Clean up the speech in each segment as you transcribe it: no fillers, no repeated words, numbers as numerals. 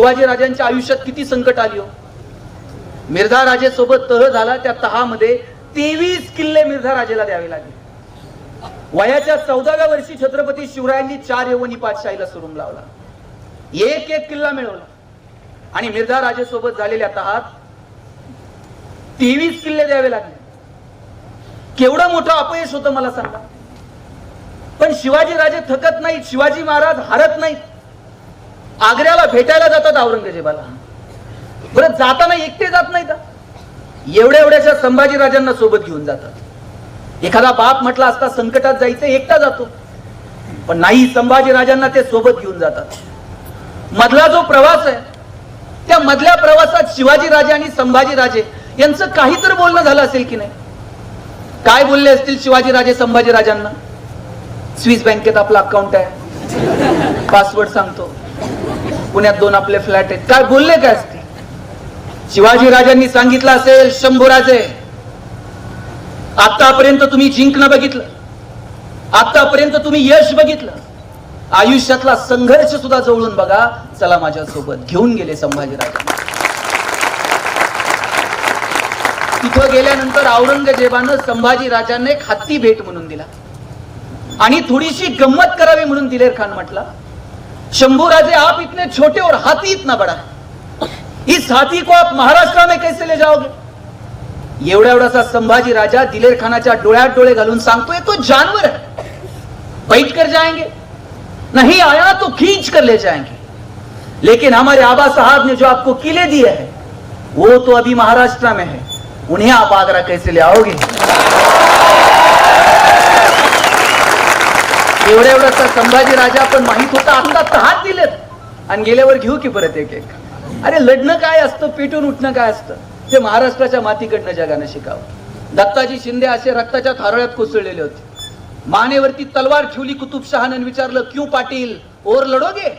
शिवाजी राजांच्या आयुष्यात किती संकट आली हो. मिर्झा राजे सोबत तह झाला, त्या तहामध्ये 23 किल्ले मिर्झा राजेला द्यावे लागले. वयाच्या 14व्या वर्षी छत्रपती शिवरायांनी 4 यवनी पातशाहीला सुरुंग लावला, एक एक किल्ला मिळवला आणि मिर्झा राजे सोबत झालेल्या तहात 23 किल्ले द्यावे लागले. केवढं मोठं अपयश होतं मला सांगा. पण शिवाजी राजे थकत नाहीत, शिवाजी महाराज हारत नाहीत. आग्र्याला भेटायला जातात औरंगजेबाला. बरं, जाताना एकटे जात नाहीत, एवढ्याशा संभाजी राजांना सोबत घेऊन जातात. एखादा बाप म्हटला असता संकटात जायचं एकटा जातो, पण नाही, संभाजी राजांना ते सोबत घेऊन जातात. मधला जो प्रवास आहे, त्या मधल्या प्रवासात शिवाजी राजे आणि संभाजी राजे यांचं काहीतरी बोलणं झालं असेल की नाही. काय बोलले असतील शिवाजी राजे संभाजी राजांना? स्विस बँकेत आपला अकाउंट आहे, पासवर्ड सांगतो, पुण्यात 2 आपले फ्लॅट आहेत. काय बोलले काय असते? शिवाजी राजांनी सांगितलं असेल, शंभूराजे, आतापर्यंत तुम्ही जिंकणं बघितलं, आतापर्यंत तुम्ही यश बघितलं, आयुष्यातला संघर्ष सुद्धा जवळून बघा, चला माझ्यासोबत. घेऊन गेले संभाजीराजे. तिथं गेल्यानंतर औरंगजेबानं संभाजी राजांना एक हत्ती भेट म्हणून दिला आणि थोडीशी गंमत करावी म्हणून दिलेर खान म्हटला, शंभूराजे, आप इतने छोटे और हाथी इतना बड़ा, इस हाथी को आप महाराष्ट्र में कैसे ले जाओगे? एवढासा संभाजी राजा दिलेर खानाच्या डोळ्यात डोळे घालून सांगतोय, तो जानवर है, बैठ कर जाएंगे, नहीं आया तो खींच कर ले जाएंगे, लेकिन हमारे आबा साहब ने जो आपको किले दिए हैं वो तो अभी महाराष्ट्र में है, उन्हें आप आगरा कैसे ले आओगे? एवढासा संभाजी राजा पण माहित होता, आता तहात दिलेत आणि गेल्यावर घेऊ की परत एक एक. अरे, लढणं काय असतं, पेटून उठणं काय असतं, ते महाराष्ट्राच्या मातीकडनं जगानं शिकावं. दत्ताजी शिंदे असे रक्ताच्या थारोळ्यात कोसळलेले होते. मानेवरती तलवार ठेवली कुतुबशहानं, विचारलं, क्यों पाटील, और लढोगे?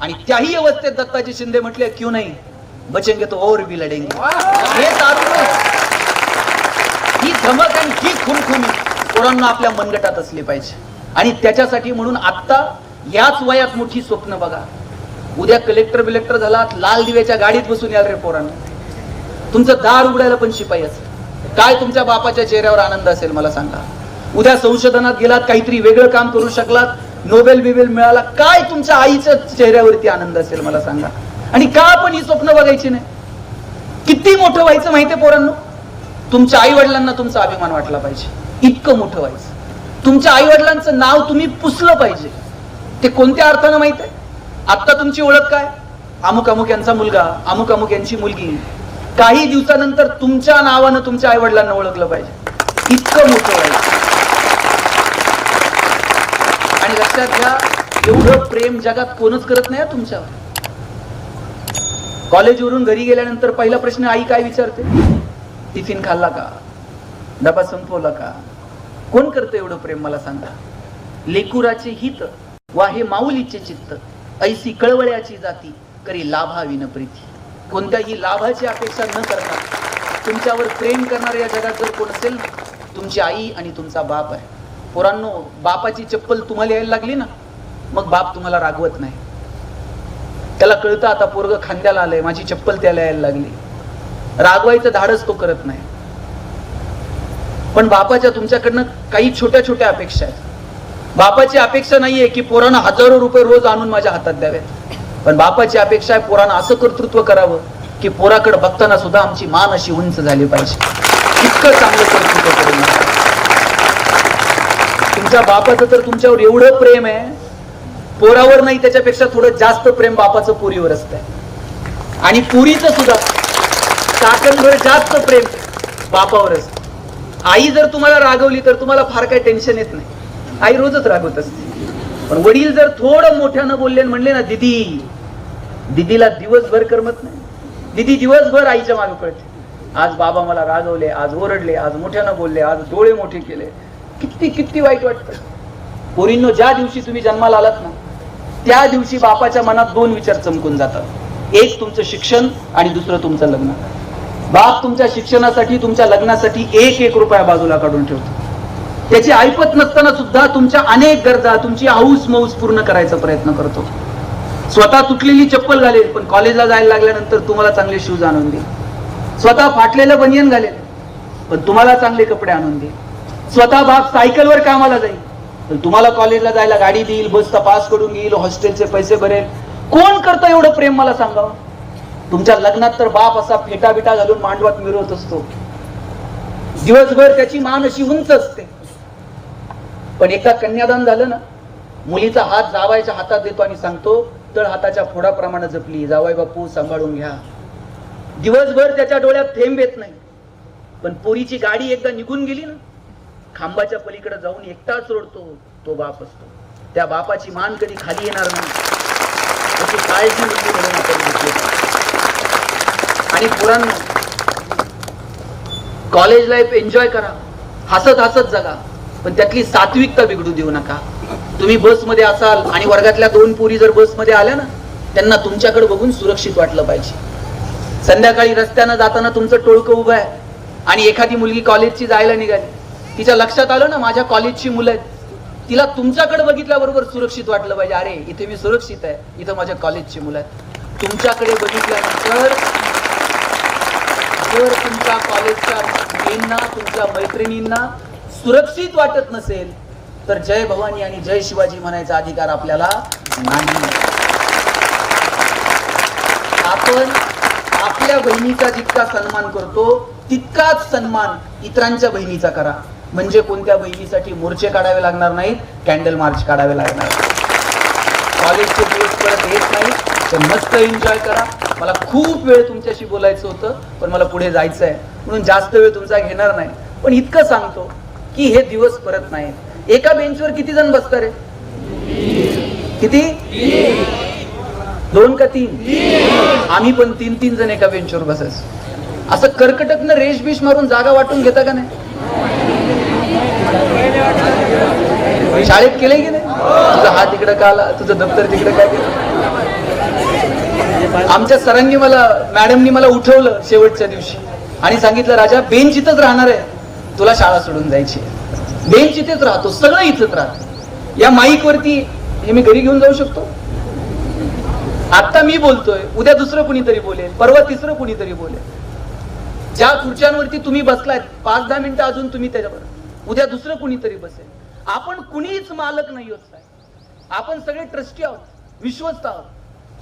आणि त्याही अवस्थेत दत्ताजी शिंदे म्हटले, क्यों नाही, बचेंगे तो और भी लढेंगे. हे तारुण्य, ही धमक आणि ही खुमखुमी पोरांना आपल्या मनगटात असली पाहिजे. आणि त्याच्यासाठी म्हणून आता याच वयात मोठी स्वप्न बघा. उद्या कलेक्टर बिलेक्टर झालात, लाल दिव्याच्या गाडीत बसून याल रे पोरांना. तुमचं दार उघडायला पण शिपाई असेल. काय तुमच्या बापाच्या चेहऱ्यावर आनंद असेल मला सांगा. उद्या संशोधनात गेलात, काहीतरी वेगळं काम करू शकलात, नोबेल बिबेल मिळाला, काय तुमच्या आईच्या चेहऱ्यावरती आनंद असेल मला सांगा. आणि का आपण ही स्वप्न बघायची नाही? किती मोठं व्हायचं माहितीये पोरांनो? तुमच्या आई वडिलांना तुमचा अभिमान वाटला पाहिजे, इतकं मोठं व्हायचं. तुमच्या आई वडिलांचं नाव तुम्ही पुसलं पाहिजे. ते कोणत्या अर्थानं माहित आहे? आता तुमची ओळख काय? अमुक अमुक यांचा मुलगा, अमुक अमुक यांची मुलगी. काही दिवसानंतर तुमच्या नावानं तुमच्या आई वडिलांना ओळखलं पाहिजे, इतकं मोठं व्हायचं. आणि लक्षात घ्या, एवढं प्रेम जगात कोणच करत नाही तुमच्यावर. कॉलेजवरून घरी गेल्यानंतर पहिला प्रश्न आई काय विचारते? टिफिन खाल्ला का? डबा संपवला का? कोण करतं एवढं प्रेम मला सांगा? लेकुराचे हित वाहे माऊलीचे चित्त, ऐसी कळवळ्याची जाती करी लाभाविन प्रीती. कोणत्याही लाभाची अपेक्षा न करता तुमच्यावर प्रेम करणारे या जगात जर कोण असेल, तुमची आई आणि तुमचा बाप आहे. पोरांनो, बापाची चप्पल तुम्हाला यायला लागली ना, मग बाप तुम्हाला रागवत नाही. त्याला कळतं आता पोरग खांद्याला आलंय, माझी चप्पल त्याला यायला लागली. रागवायचं धाडस तो करत नाही. पण बापाच्या तुमच्याकडनं काही छोट्या छोट्या अपेक्षा आहेत. बापाची अपेक्षा नाहीये की पोरांना हजारो रुपये रोज आणून माझ्या हातात द्यावेत, पण बापाची अपेक्षा आहे पोरांना असं कर्तृत्व करावं की पोराकडे बघताना सुद्धा आमची मान अशी उंच झाली पाहिजे. इतकं चांगलं कर्तृत्व करून तुमच्या बापाचं तर तुमच्यावर एवढं प्रेम आहे, पोरावर नाही त्याच्यापेक्षा थोडं जास्त प्रेम बापाचं पोरीवर असतंय. आणि पोरीचं सुद्धा काकणभर जास्त प्रेम बापावर असतं. आई जर तुम्हाला रागवली तर तुम्हाला फार काही टेन्शन येत नाही, आई रोजच रागवत असते. पण वडील जर थोडं मोठ्यानं बोलले म्हणले ना, दीदी, दीदीला दिवसभर करमत नाही. दीदी दिवसभर आईच्या मागे पळते. आज बाबा मला रागवले, आज ओरडले, आज मोठ्यानं बोलले, आज डोळे मोठे केले. किती किती वाईट वाटतं. पोरींनो, ज्या दिवशी तुम्ही जन्माला आलात ना, त्या दिवशी बापाच्या मनात 2 विचार चमकून जातात. एक तुमचं शिक्षण आणि दुसरं तुमचं लग्न. बाप तुमच्या शिक्षणासाठी, तुमच्या लग्नासाठी 1-1 रुपया बाजूला काढून ठेवतो. त्याची ऐपत नसताना सुद्धा तुमच्या अनेक गरजा, तुमची हौस मौज पूर्ण करायचा प्रयत्न करतो. स्वतः तुटलेली चप्पल घालेल पण कॉलेजला जायला लागल्यानंतर तुम्हाला चांगले शूज आणून देईल. स्वतः फाटलेलं बनियन घालेल पण तुम्हाला चांगले कपडे आणून देईल. स्वतः बाप सायकलवर कामाला जाईल पण तुम्हाला कॉलेजला जायला गाडी देईल, बसचा पास करून घेईल, हॉस्टेलचे पैसे भरेल. कोण करतं एवढं प्रेम मला सांगावं? तुमच्या लग्नात तर बाप असा फेटा बिटा घालून मांडवात मिरवत असतो. दिवसभर त्याची मान अशी उंच असते. पण एकदा कन्यादान झालं ना, मुलीचा हात जावायच्या हातात देतो आणि सांगतो तळ हाताच्या फोडाप्रमाणे जपली, जावाई बापू सांभाळून घ्या. दिवसभर त्याच्या डोळ्यात थेंब येत नाही. पण पोरीची गाडी एकदा निघून गेली ना, खांबाच्या पलीकडे जाऊन एकटाच रडतो तो बाप असतो. त्या बापाची मान कधी खाली येणार नाही त्याची काळजी मुलगी म्हणून आपण घेतली. आणि पोरांनो, कॉलेज लाईफ एन्जॉय करा, हसत हसत जगा, पण त्यातली सात्विकता बिघडू देऊ नका. तुम्ही बसमध्ये असाल आणि वर्गातल्या 2 पोरी जर बसमध्ये आल्या ना, त्यांना तुमच्याकडे बघून सुरक्षित वाटलं पाहिजे. संध्याकाळी रस्त्यानं जाताना तुमचं टोळकं उभं आहे आणि एखादी मुलगी कॉलेजची जायला निघाली, तिच्या लक्षात आलं ना माझ्या कॉलेजची मुलं आहेत, तिला तुमच्याकडे बघितल्याबरोबर सुरक्षित वाटलं पाहिजे. अरे इथे मी सुरक्षित आहे, इथं माझ्या कॉलेजची मुलं आहेत. तुमच्याकडे बघितल्यानंतर जर तुमच्या कॉलेजच्या मुलींना, तुमच्या मैत्रिणींना सुरक्षित वाटत नसेल तर जय भवानी आणि जय शिवाजी म्हणायचा अधिकार आपल्याला नाही. आपण आपल्या बहिणीचा जितका सन्मान करतो तितकाच सन्मान इतरांच्या बहिणीचा करा. म्हणजे कोणत्या बहिणीसाठी मोर्चे काढावे लागणार नाहीत, कॅन्डल मार्च काढावे लागणार. कॉलेजचे दिवस परत येत नाही तर मस्त एन्जॉय करा. मला खूप वेळ तुमच्याशी बोलायचं होतं पण मला पुढे जायचं आहे म्हणून जास्त वेळ तुमचा घेणार नाही. पण इतकं सांगतो की हे दिवस परत नाहीत. एका बेंचवर किती जण बसतात रे? किती? 2 का 3? आम्ही पण 3 जण एका बेंचवर बसायचो. असं कर्कटकनं रेश बिश मारून जागा वाटून घेता का नाही? शाळेत केलंय की नाही? तुझा हात तिकडे का आला, तुझं दप्तर तिकडे काय केलं? आमच्या सरांनी मॅडमनी मला उठवलं शेवटच्या दिवशी आणि सांगितलं राजा बेंच इथंच राहणार आहे, तुला शाळा सोडून जायची. बेंच इथेच राहतो, सगळं इथंच राहतं. या माईक वरती हे मी घरी घेऊन जाऊ शकतो. आता मी बोलतोय, उद्या दुसरं कुणीतरी बोलेल, परवा तिसरं कुणीतरी बोलेल. ज्या खुर्च्यांवरती तुम्ही बसलायत 5-10 मिनिटं अजून तुम्ही त्याच्यावर, उद्या दुसरं कुणीतरी बसेल. आपण कुणीच मालक नाही होत. आपण सगळे ट्रस्टी आहोत, विश्वस्त आहोत.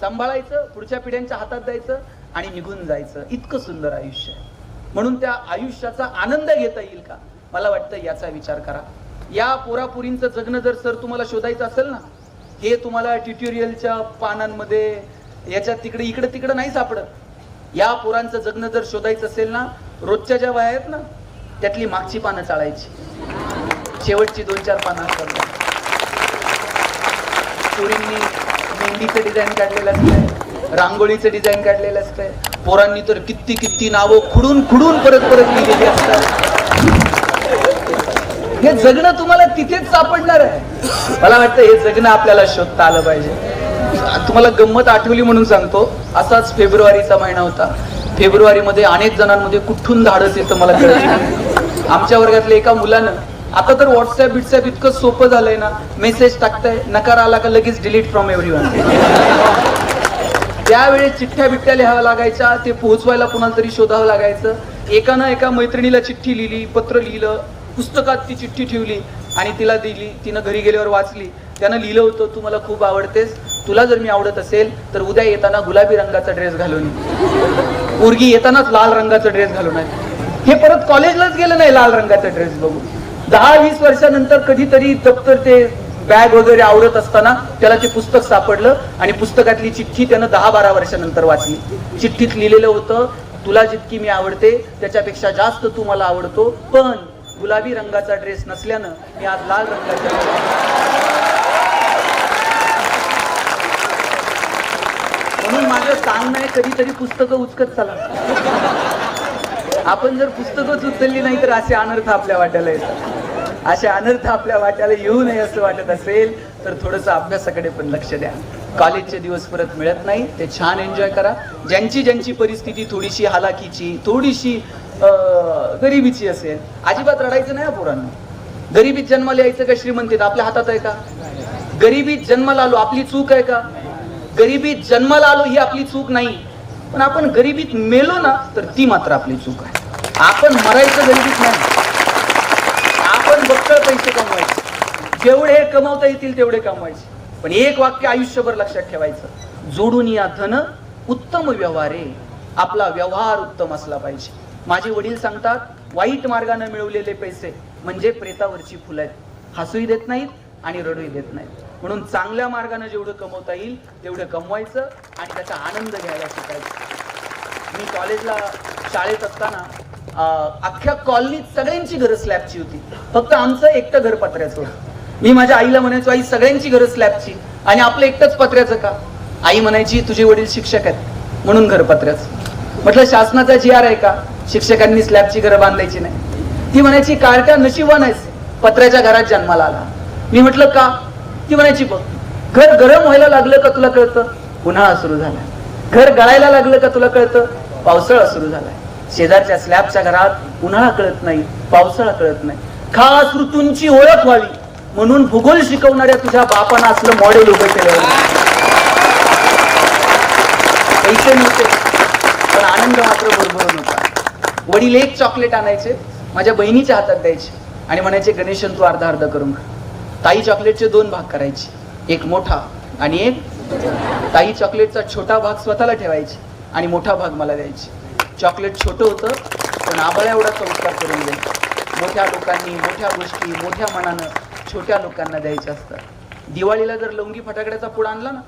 सांभाळायचं, पुढच्या पिढ्यांच्या हातात द्यायचं आणि निघून जायचं. इतकं सुंदर आयुष्य आहे. म्हणून त्या आयुष्याचा आनंद घेता येईल का, मला वाटतं याचा विचार करा. या पोरापोरींचं जगणं जर सर तुम्हाला शोधायचं असेल ना, हे तुम्हाला ट्युटोरियलच्या पानांमध्ये याच्या तिकडे इकडे तिकडे नाही सापडत. या पोरांचं जगणं जर शोधायचं असेल ना, रोजच्या ज्या वह्या आहेत ना त्यातली मागची पानं चाळायची, शेवटची 2-4 पानं असतात. पोरींनी मेहंदीचं डिझाईन काढलेलं असतंय, रांगोळीचं डिझाईन काढलेलं असतंय. पोरांनी तर किती नावं खुडून परत लिहिलेली असतात. हे जगणं तुम्हाला तिथेच सापडणार आहे. मला वाटतं हे जगणं आपल्याला शोधता आलं पाहिजे. तुम्हाला गंमत आठवली म्हणून सांगतो. असाच फेब्रुवारीचा महिना होता. फेब्रुवारीमध्ये अनेक जणांमध्ये कुठून धाडस येतं मला कळत नाही. आमच्या वर्गातल्या एका मुलानं, आता तर व्हॉट्सअप इतकं सोपं झालंय ना, मेसेज टाकताय, नकार आला का लगेच डिलीट फ्रॉम एव्हरीवन. त्यावेळेस चिठ्ठ्या बिठ्ठ्या लिहाव्या लागायच्या, ते पोहोचवायला कुणाला तरी शोधावं लागायचं. एका मैत्रिणीला चिठ्ठी लिहिली, पत्र लिहिलं, पुस्तकात ती चिठ्ठी ठेवली आणि तिला दिली. तिनं घरी गेल्यावर वाचली. त्यानं लिहिलं होतं, तू मला खूप आवडतेस, तुला जर मी आवडत असेल तर उद्या येताना गुलाबी रंगाचा ड्रेस घालून ये. पोरगी येतानाच लाल रंगाचा ड्रेस घालून आहे. हे परत कॉलेजलाच गेलं नाही लाल रंगाचा ड्रेस बघून. 10-20 वर्षानंतर कधीतरी दप्तर ते बॅग वगैरे आवडत असताना त्याला ते पुस्तक सापडलं आणि पुस्तकातली चिठ्ठी त्यानं 10-12 वर्षानंतर वाचली. चिठ्ठीत लिहिलेलं होतं, तुला जितकी मी आवडते त्याच्यापेक्षा जास्त तू मला आवडतो, पण गुलाबी रंगाचा ड्रेस नसल्यानं मी आज लाल रंगाचा. म्हणून माझं सांगणं आहे, कधीतरी पुस्तकं उचकत चला. आपण जर पुस्तकच उचलली नाही तर असे अनर्थ आपल्या वाट्याला येतात. असे अनर्थ आपल्या वाट्याला येऊ नये असं वाटत असेल तर थोडंसं अभ्यासाकडे पण लक्ष द्या. कॉलेजचे दिवस परत मिळत नाही, ते छान एन्जॉय करा. ज्यांची परिस्थिती थोडीशी हालाकीची, थोडीशी गरिबीची असेल, अजिबात रडायचं नाही पोरांना. गरिबीत जन्माला यायचं का श्रीमंतीत आपल्या हातात आहे का? गरिबीत जन्माला आलो आपली चूक आहे का? गरिबीत जन्माला आलो ही आपली चूक नाही, पण आपण गरिबीत मेलो ना तर ती मात्र आपली चूक आहे. आपण मरायचं गरिबीत नाही, आपण बक्कळ पैसे कमवायचे, जेवढे कमवता येतील तेवढे कमवायचे. पण एक वाक्य आयुष्यभर लक्षात ठेवायचं, जोडून या धन उत्तम व्यवहारे. आपला व्यवहार उत्तम असला पाहिजे. माझे वडील सांगतात, वाईट मार्गाने मिळवलेले पैसे म्हणजे प्रेतावरची फुलं आहेत, हसूही देत नाहीत आणि रडूही देत नाहीत. म्हणून चांगल्या मार्गाने जेवढं कमवता येईल तेवढं कमवायचं आणि त्याचा आनंद घ्यायला शिकायचं. मी कॉलेजला शाळेत असताना अख्ख्या कॉलनीत सगळ्यांची घरं स्लॅबची होती, फक्त आमचं एकटं घर पत्र्याचं होतं. मी माझ्या आईला म्हणायचो, आई सगळ्यांची घरं स्लॅबची आणि आपलं एकटंच पत्र्याचं का? आई म्हणायची, तुझे वडील शिक्षक आहेत म्हणून घर पत्र्याचं. म्हटलं शासनाचा GR आहे का शिक्षकांनी स्लॅबची घरं बांधायची नाही? ती म्हणायची, कार्ट्या नशिबवान आहेस, पत्र्याच्या घरात जन्माला आला. मी म्हटलं का? ती म्हणायची, बघ घर गरम व्हायला लागलं का तुला कळतं? उन्हाळा सुरू झाला. घर गळायला लागलं का तुला कळतं? पावसाळा सुरू झालाय. शेजारच्या स्लॅबच्या घरात उन्हाळा कळत नाही, पावसाळा कळत नाही. खास ऋतूंची ओळख व्हावी म्हणून भूगोल शिकवणाऱ्या तुझ्या बापानं असलं मॉडेल उभं केलं. पैसे नव्हते पण आनंद मात्र भरभरून होता. वडील एक चॉकलेट आणायचे, माझ्या बहिणीच्या हातात द्यायचे आणि म्हणायचे, गणेशन तू अर्धा अर्धा करून खा. ताई चॉकलेटचे 2 भाग करायचे, एक मोठा आणि एक. ताई चॉकलेटचा छोटा भाग स्वतःला ठेवायची आणि मोठा भाग मला द्यायची. चॉकलेट छोटं होतं पण आबळ्या एवढा संस्कार करून द्यायचं. मोठ्या लोकांनी मोठ्या गोष्टी मोठ्या मनानं छोट्या लोकांना द्यायच्या असतात. दिवाळीला जर लवंगी फटाकड्याचा पुडा आणला ना,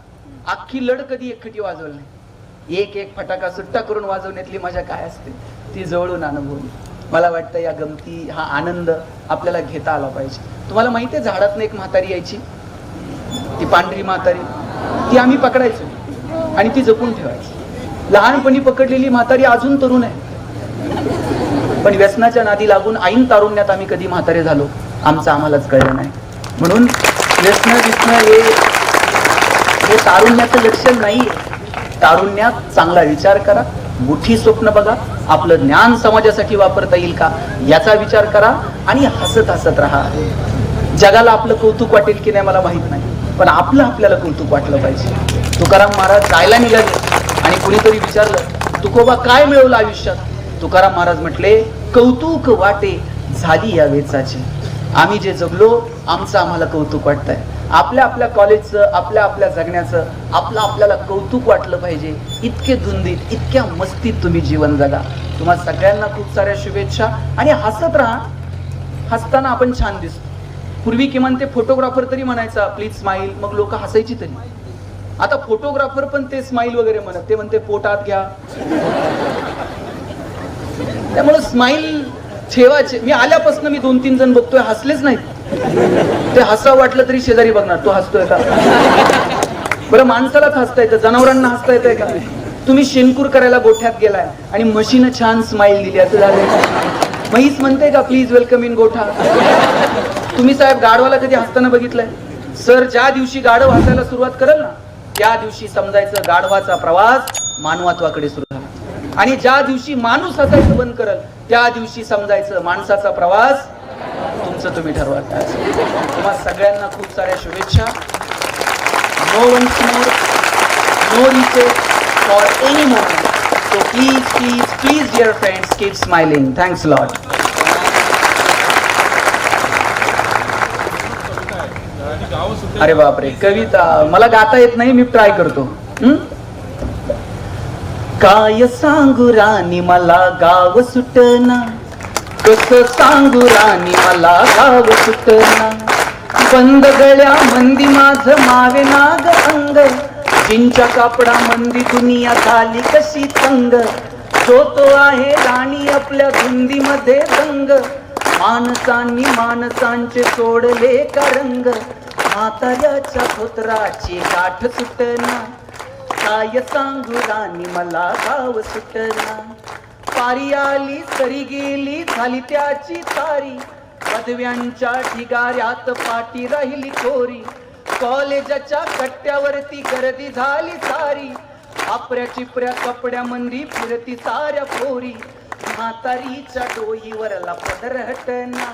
अख्खी लढ कधी एकखटी वाजवली नाही. एक एक फटाका सुट्टा करून वाजवण्यातली मजा काय असते ती जवळून अनुभवली. मला वाटतं या गमती, हा आनंद आपल्याला घेता आला पाहिजे. तुम्हाला माहिती आहे, झाडातनं एक म्हातारी यायची, ती पांढरी म्हातारी, ती आम्ही पकडायचो आणि ती जपून ठेवायची. लहानपणी पकडलेली म्हातारी अजून तरुण आहे, पण व्यसनाच्या नादी लागून ऐन तारुण्यात आम्ही कधी म्हातारे झालो आमचं आम्हालाच कळलं नाही. म्हणून व्यसन हे तारुण्याचं लक्षण नाही. तारुण्यात चांगला विचार करा, मोठी स्वप्न बघा, आपलं ज्ञान समाजासाठी वापरता येईल का याचा विचार करा आणि हसत हसत राहा. जगाला आपलं कौतुक वाटेल की नाही मला माहित नाही, पण आपलं आपल्याला कौतुक वाटलं पाहिजे. तुकाराम महाराज जायला निघाले आणि कुणीतरी विचारलं, तुकोबा काय मिळवलं आयुष्यात? तुकाराम महाराज म्हटले, कौतुक वाटे झाली या वेचाची. आम्ही जे जगलो आमचं आम्हाला कौतुक वाटतंय. आपल्या आपल्या कॉलेजचं, आपल्या आपल्या जगण्याचं आपल्याला कौतुक वाटलं पाहिजे. इतके धुंदीत, इतक्या मस्तीत तुम्ही जीवन जगा. तुम्हा सगळ्यांना खूप साऱ्या शुभेच्छा आणि हसत राहा. हसताना आपण छान दिसतो. पूर्वी किमान ते फोटोग्राफर तरी म्हणायचा, प्लीज स्माईल, मग लोक हसायची तरी. आता फोटोग्राफर पण ते स्माईल वगैरे म्हणत, ते म्हणते पोटात घ्या. त्यामुळे स्माईल ठेवायचे. मी आल्यापासून मी 2-3 जण बघतोय हसलेच नाहीत. ते हसा वाटलं तरी शेजारी बघणार, तो हसतोय का? बरं, माणसालाच हसता येतं, जनावरांना हसता येतंय का? तुम्ही शेणकूर करायला गोठ्यात गेलाय आणि म्हशीनं छान स्माईल दिली, असं झालंय? म्हैस म्हणते का प्लीज वेलकम इन गोठा? तुम्ही साहेब गाढवाला कधी हसताना बघितलंय? सर, ज्या दिवशी गाढव हसायला सुरुवात करेल ना त्या दिवशी समजायचं गाढवाचा प्रवास मानवत्वाकडे सुरू झाला. आणि ज्या दिवशी माणूस हसायचं बंद करेल त्या दिवशी समजायचं माणसाचा प्रवास तुमचं तुम्ही ठरवा. तुम्हा सगळ्यांना खूप साऱ्या शुभेच्छा. No once more, no reset for any moment. So please dear friends, keep smiling. Thanks a lot. अरे बापरे, कविता मला गाता येत नाही, मी ट्राय करतो. काय सांगू राणी मला गाव सुटना, कसं सांगू राणी मला गाव सुटना. बंद गळ्या मंदी माझं मावे नाग अंग, जिंच्या कापडा मंदी दुनिया झाली कशी तंग. तो आहे राणी आपल्या धुंदीमध्ये दंग, माणसांनी माणसांचे सोडले का रंग. म्हाताऱ्याच्या धोत्राची गाठ सुटना, काय सांगू राणी मला गाव सुटना. पारी आली सरी गेली झाली त्याची तारी, पदव्यांच्या ढिगाऱ्यात पाठी राहिली कोरी. कॉलेजाच्या कट्ट्यावरती गर्दी झाली सारी, आपऱ्या चिपऱ्या कपड्या मंदी फिरती साऱ्या पोरी. म्हातारीच्या डोईवरला पदर हटना,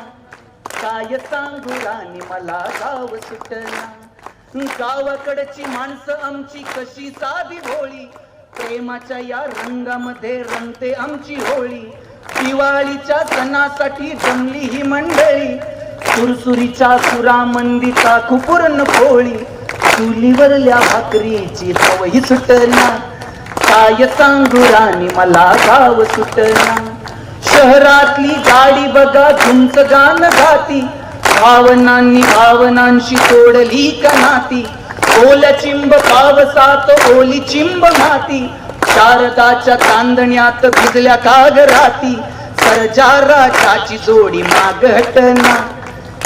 काय सांगू राणी मला गाव सुटना. गावाकडची माणसं आमची कशी साधी भोळी, प्रेमाच्या या रंगामध्ये रंगते आमची होळी. दिवाळीच्या सणासाठी जमली ही मंडळी, सुरसुरीच्या सुरामंदी टाकू पूर्ण पोळी. चुलीवरल्या भाकरीची चवही सुटना, काय सांगू राणी मला गाव सुटना. शहरातली गाडी बघा तुमचं गाण गाती, भावनांनी भावनांशी तोडली का नाती. ओल्या चिंब पावसात ओली चिंब माती, शारदाच्या चांदण्यात भिजल्या कागराती. सरजा राजाची जोडी माग हटना,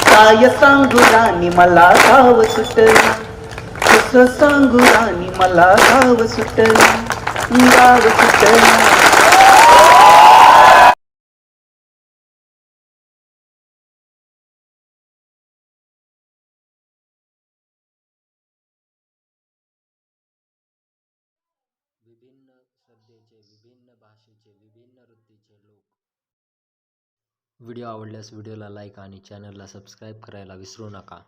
काय सांगू राणी मला गाव सुटना. कसं सांगू राणी मला गाव सुटना, गाव सुटना. विभिन्न श्रद्धेचे, विभिन्न भाषेचे, विभिन्न वृत्तीचे लोक. व्हिडिओ आवडल्यास व्हिडिओला लाईक आणि चॅनलला सबस्क्राईब करायला विसरू नका.